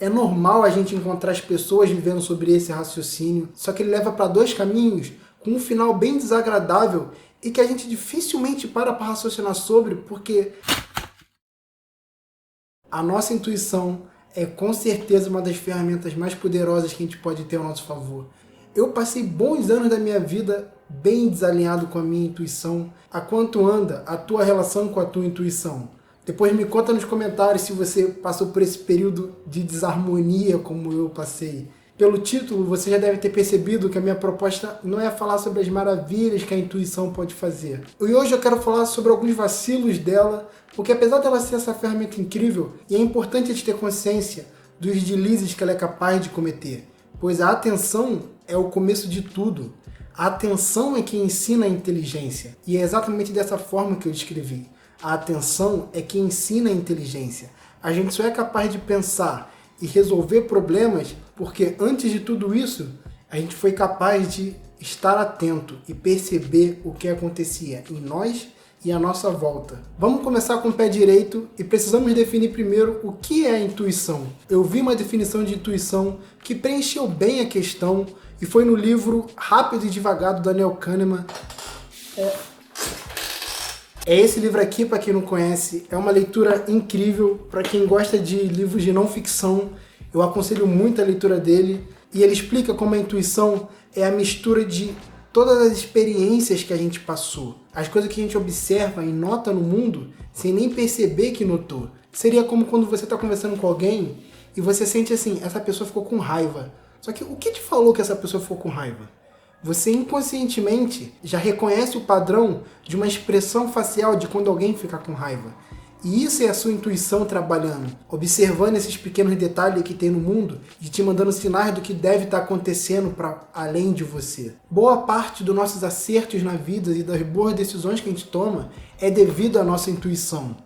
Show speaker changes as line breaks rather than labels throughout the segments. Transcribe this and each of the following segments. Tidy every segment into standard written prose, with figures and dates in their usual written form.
É normal a gente encontrar as pessoas vivendo sobre esse raciocínio, só que ele leva para dois caminhos com um final bem desagradável e que a gente dificilmente para raciocinar sobre, porque a nossa intuição é com certeza uma das ferramentas mais poderosas que a gente pode ter ao nosso favor. Eu passei bons anos da minha vida bem desalinhado com a minha intuição. Há quanto anda a tua relação com a tua intuição? Depois me conta nos comentários se você passou por esse período de desarmonia como eu passei. Pelo título, você já deve ter percebido que a minha proposta não é falar sobre as maravilhas que a intuição pode fazer. E hoje eu quero falar sobre alguns vacilos dela, porque apesar dela ser essa ferramenta incrível, e é importante a gente ter consciência dos deslizes que ela é capaz de cometer, pois a atenção é o começo de tudo. A atenção é que ensina a inteligência, e é exatamente dessa forma que eu descrevi. A atenção é que ensina a inteligência. A gente só é capaz de pensar e resolver problemas porque antes de tudo isso, a gente foi capaz de estar atento e perceber o que acontecia em nós e à nossa volta. Vamos começar com o pé direito e precisamos definir primeiro o que é a intuição. Eu vi uma definição de intuição que preencheu bem a questão e foi no livro Rápido e Devagar, do Daniel Kahneman. É esse livro aqui, para quem não conhece, é uma leitura incrível para quem gosta de livros de não ficção. Eu aconselho muito a leitura dele, e ele explica como a intuição é a mistura de todas as experiências que a gente passou, as coisas que a gente observa e nota no mundo sem nem perceber que notou. Seria como quando você está conversando com alguém e você sente assim, essa pessoa ficou com raiva. Só que o que te falou que essa pessoa ficou com raiva? Você inconscientemente já reconhece o padrão de uma expressão facial de quando alguém fica com raiva. E isso é a sua intuição trabalhando, observando esses pequenos detalhes que tem no mundo e te mandando sinais do que deve estar acontecendo para além de você. Boa parte dos nossos acertos na vida e das boas decisões que a gente toma é devido à nossa intuição.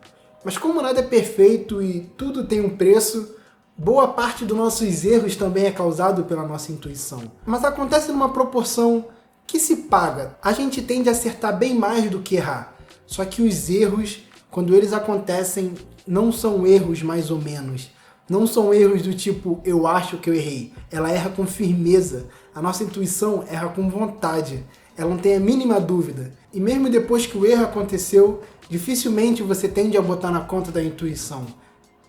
Mas como nada é perfeito e tudo tem um preço, boa parte dos nossos erros também é causado pela nossa intuição. Mas acontece numa proporção que se paga. A gente tende a acertar bem mais do que errar. Só que os erros, quando eles acontecem, não são erros mais ou menos. Não são erros do tipo, eu acho que eu errei. Ela erra com firmeza. A nossa intuição erra com vontade. Ela não tem a mínima dúvida. E mesmo depois que o erro aconteceu, dificilmente você tende a botar na conta da intuição.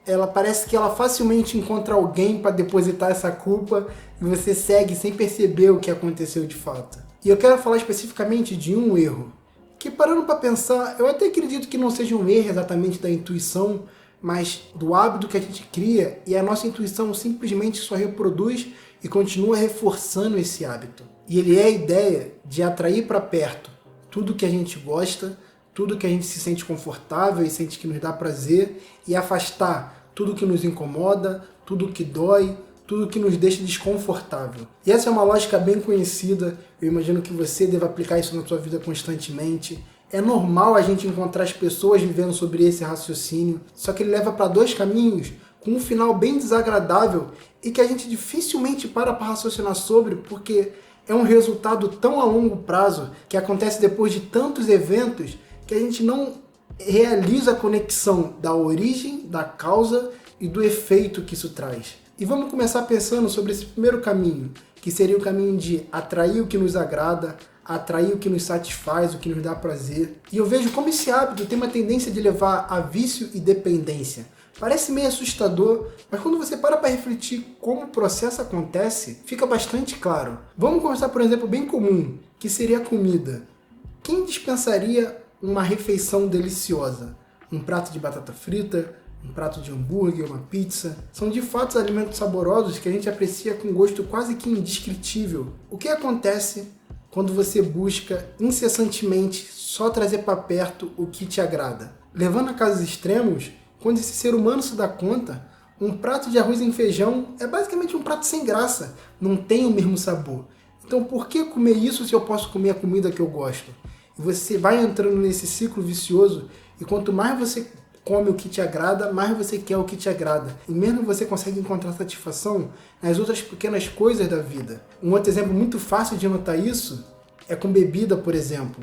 Ela parece que ela facilmente encontra alguém para depositar essa culpa e você segue sem perceber o que aconteceu de fato. E eu quero falar especificamente de um erro, que parando para pensar, eu até acredito que não seja um erro exatamente da intuição, mas do hábito que a gente cria e a nossa intuição simplesmente só reproduz e continua reforçando esse hábito. E ele é a ideia de atrair para perto tudo que a gente gosta, tudo que a gente se sente confortável e sente que nos dá prazer, e afastar tudo que nos incomoda, tudo que dói, tudo que nos deixa desconfortável. E essa é uma lógica bem conhecida, eu imagino que você deva aplicar isso na sua vida constantemente. É normal a gente encontrar as pessoas vivendo sobre esse raciocínio, só que ele leva para dois caminhos com um final bem desagradável e que a gente dificilmente para raciocinar sobre, porque é um resultado tão a longo prazo que acontece depois de tantos eventos que a gente não realiza a conexão da origem, da causa e do efeito que isso traz. E vamos começar pensando sobre esse primeiro caminho, que seria o caminho de atrair o que nos agrada, atrair o que nos satisfaz, o que nos dá prazer. E eu vejo como esse hábito tem uma tendência de levar a vício e dependência. Parece meio assustador, mas quando você para refletir como o processo acontece, fica bastante claro. Vamos começar por um exemplo bem comum, que seria a comida. Quem dispensaria uma refeição deliciosa? Um prato de batata frita, um prato de hambúrguer, uma pizza. São de fato alimentos saborosos que a gente aprecia com gosto quase que indescritível. O que acontece quando você busca incessantemente só trazer para perto o que te agrada? Levando a casos extremos, quando esse ser humano se dá conta, um prato de arroz e feijão é basicamente um prato sem graça, não tem o mesmo sabor. Então por que comer isso se eu posso comer a comida que eu gosto? E você vai entrando nesse ciclo vicioso, e quanto mais você come o que te agrada, mais você quer o que te agrada. E menos você consegue encontrar satisfação nas outras pequenas coisas da vida. Um outro exemplo muito fácil de notar isso é com bebida, por exemplo.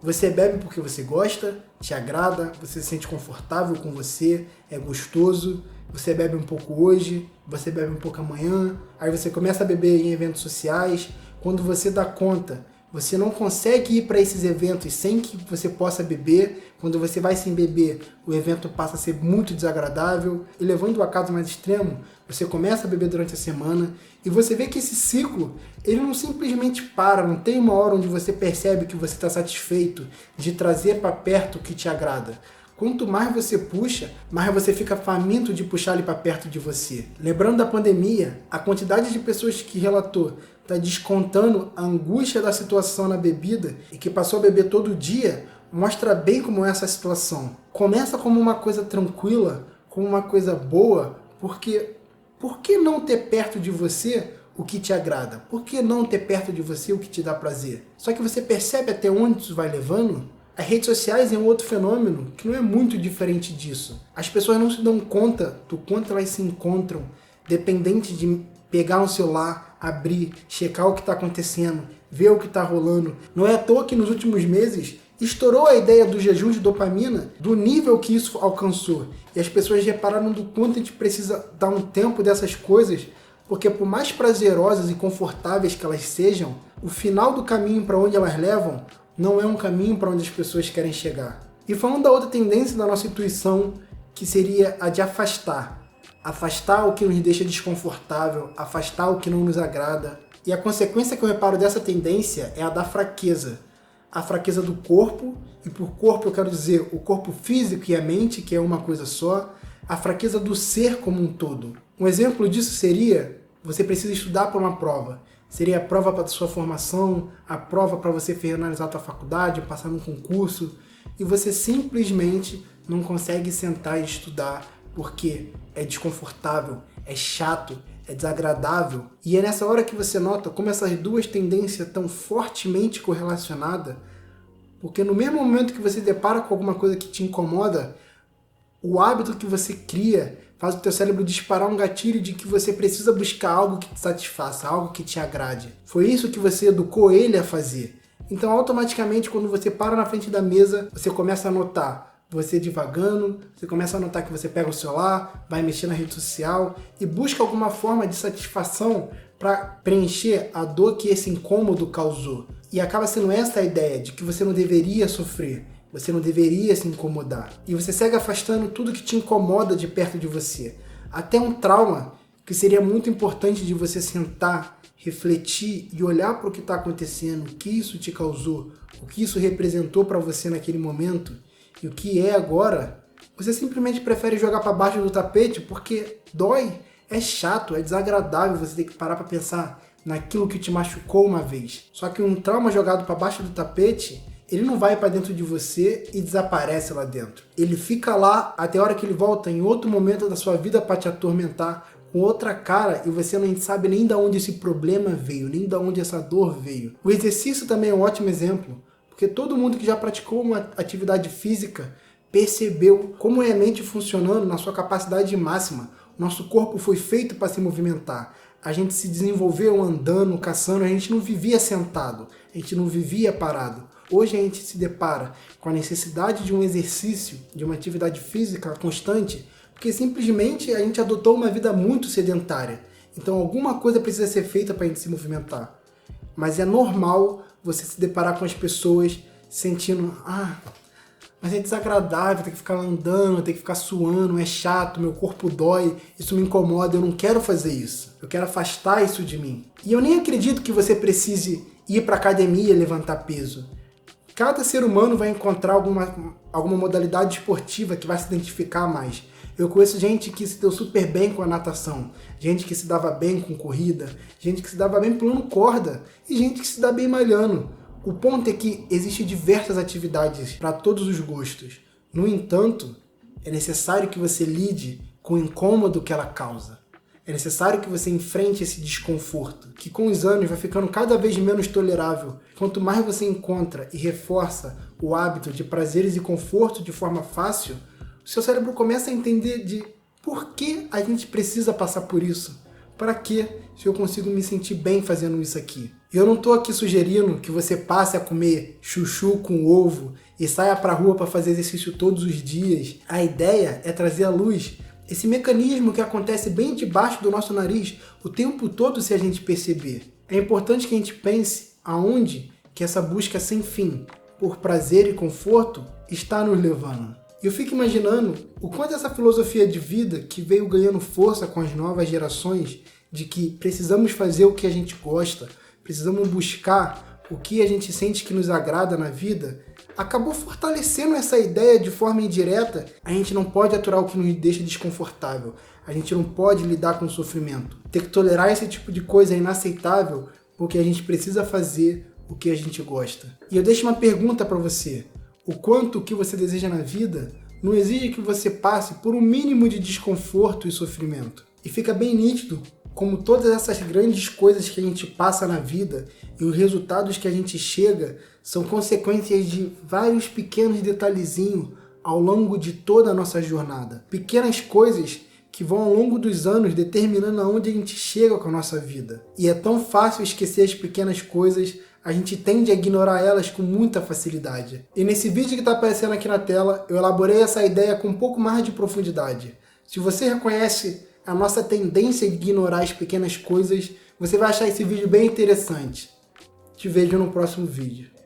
Você bebe porque você gosta, te agrada, você se sente confortável com você, é gostoso, você bebe um pouco hoje, você bebe um pouco amanhã, aí você começa a beber em eventos sociais. Quando você dá conta, você não consegue ir para esses eventos sem que você possa beber. Quando você vai sem beber, o evento passa a ser muito desagradável. E levando a caso mais extremo, você começa a beber durante a semana e você vê que esse ciclo, ele não simplesmente para, não tem uma hora onde você percebe que você está satisfeito de trazer para perto o que te agrada. Quanto mais você puxa, mais você fica faminto de puxar ele para perto de você. Lembrando da pandemia, a quantidade de pessoas que relatou está descontando a angústia da situação na bebida e que passou a beber todo dia, mostra bem como é essa situação. Começa como uma coisa tranquila, como uma coisa boa, porque por que não ter perto de você o que te agrada? Por que não ter perto de você o que te dá prazer? Só que você percebe até onde isso vai levando? As redes sociais é um outro fenômeno que não é muito diferente disso. As pessoas não se dão conta do quanto elas se encontram dependente de pegar um celular, abrir, checar o que está acontecendo, ver o que está rolando. Não é à toa que nos últimos meses estourou a ideia do jejum de dopamina, do nível que isso alcançou. E as pessoas repararam do quanto a gente precisa dar um tempo dessas coisas, porque por mais prazerosas e confortáveis que elas sejam, o final do caminho para onde elas levam não é um caminho para onde as pessoas querem chegar. E falando da outra tendência da nossa intuição, que seria a de afastar. Afastar o que nos deixa desconfortável, afastar o que não nos agrada. E a consequência que eu reparo dessa tendência é a da fraqueza. A fraqueza do corpo, e por corpo eu quero dizer o corpo físico e a mente, que é uma coisa só. A fraqueza do ser como um todo. Um exemplo disso seria, você precisa estudar para uma prova. Seria a prova para a sua formação, a prova para você finalizar a sua faculdade, passar num concurso, e você simplesmente não consegue sentar e estudar porque é desconfortável, é chato, é desagradável. E é nessa hora que você nota como essas duas tendências estão fortemente correlacionadas, porque no mesmo momento que você depara com alguma coisa que te incomoda, o hábito que você cria faz o teu cérebro disparar um gatilho de que você precisa buscar algo que te satisfaça, algo que te agrade. Foi isso que você educou ele a fazer. Então, automaticamente, quando você para na frente da mesa, você começa a notar você divagando, você começa a notar que você pega o celular, vai mexer na rede social e busca alguma forma de satisfação para preencher a dor que esse incômodo causou. E acaba sendo essa a ideia de que você não deveria sofrer. Você não deveria se incomodar. E você segue afastando tudo que te incomoda de perto de você. Até um trauma que seria muito importante de você sentar, refletir e olhar para o que está acontecendo, o que isso te causou, o que isso representou para você naquele momento e o que é agora. Você simplesmente prefere jogar para baixo do tapete porque dói, é chato, é desagradável você ter que parar para pensar naquilo que te machucou uma vez. Só que um trauma jogado para baixo do tapete, ele não vai para dentro de você e desaparece lá dentro. Ele fica lá até a hora que ele volta em outro momento da sua vida para te atormentar com outra cara e você não sabe nem de onde esse problema veio, nem de onde essa dor veio. O exercício também é um ótimo exemplo, porque todo mundo que já praticou uma atividade física percebeu como é a mente funcionando na sua capacidade máxima. Nosso corpo foi feito para se movimentar. A gente se desenvolveu andando, caçando, a gente não vivia sentado, a gente não vivia parado. Hoje a gente se depara com a necessidade de um exercício, de uma atividade física constante, porque simplesmente a gente adotou uma vida muito sedentária. Então alguma coisa precisa ser feita para a gente se movimentar. Mas é normal você se deparar com as pessoas sentindo, mas é desagradável, ter que ficar andando, ter que ficar suando, é chato, meu corpo dói, isso me incomoda, eu não quero fazer isso. Eu quero afastar isso de mim. E eu nem acredito que você precise ir para academia e levantar peso. Cada ser humano vai encontrar alguma modalidade esportiva que vai se identificar mais. Eu conheço gente que se deu super bem com a natação, gente que se dava bem com corrida, gente que se dava bem pulando corda e gente que se dá bem malhando. O ponto é que existem diversas atividades para todos os gostos. No entanto, é necessário que você lide com o incômodo que ela causa. É necessário que você enfrente esse desconforto, que com os anos vai ficando cada vez menos tolerável. Quanto mais você encontra e reforça o hábito de prazeres e conforto de forma fácil, o seu cérebro começa a entender de por que a gente precisa passar por isso. Para quê, se eu consigo me sentir bem fazendo isso aqui? Eu não estou aqui sugerindo que você passe a comer chuchu com ovo e saia para a rua para fazer exercício todos os dias. A ideia é trazer à luz Esse mecanismo que acontece bem debaixo do nosso nariz o tempo todo se a gente perceber. É importante que a gente pense aonde que essa busca sem fim por prazer e conforto está nos levando. E eu fico imaginando o quanto essa filosofia de vida que veio ganhando força com as novas gerações, de que precisamos fazer o que a gente gosta, precisamos buscar o que a gente sente que nos agrada na vida, acabou fortalecendo essa ideia de forma indireta. A gente não pode aturar o que nos deixa desconfortável, a gente não pode lidar com o sofrimento. Ter que tolerar esse tipo de coisa é inaceitável, porque a gente precisa fazer o que a gente gosta. E eu deixo uma pergunta para você. O quanto o que você deseja na vida não exige que você passe por um mínimo de desconforto e sofrimento. E fica bem nítido como todas essas grandes coisas que a gente passa na vida e os resultados que a gente chega são consequências de vários pequenos detalhezinhos ao longo de toda a nossa jornada. Pequenas coisas que vão ao longo dos anos determinando aonde a gente chega com a nossa vida. E é tão fácil esquecer as pequenas coisas, a gente tende a ignorar elas com muita facilidade. E nesse vídeo que está aparecendo aqui na tela, eu elaborei essa ideia com um pouco mais de profundidade. Se você reconhece a nossa tendência de ignorar as pequenas coisas, você vai achar esse vídeo bem interessante. Te vejo no próximo vídeo.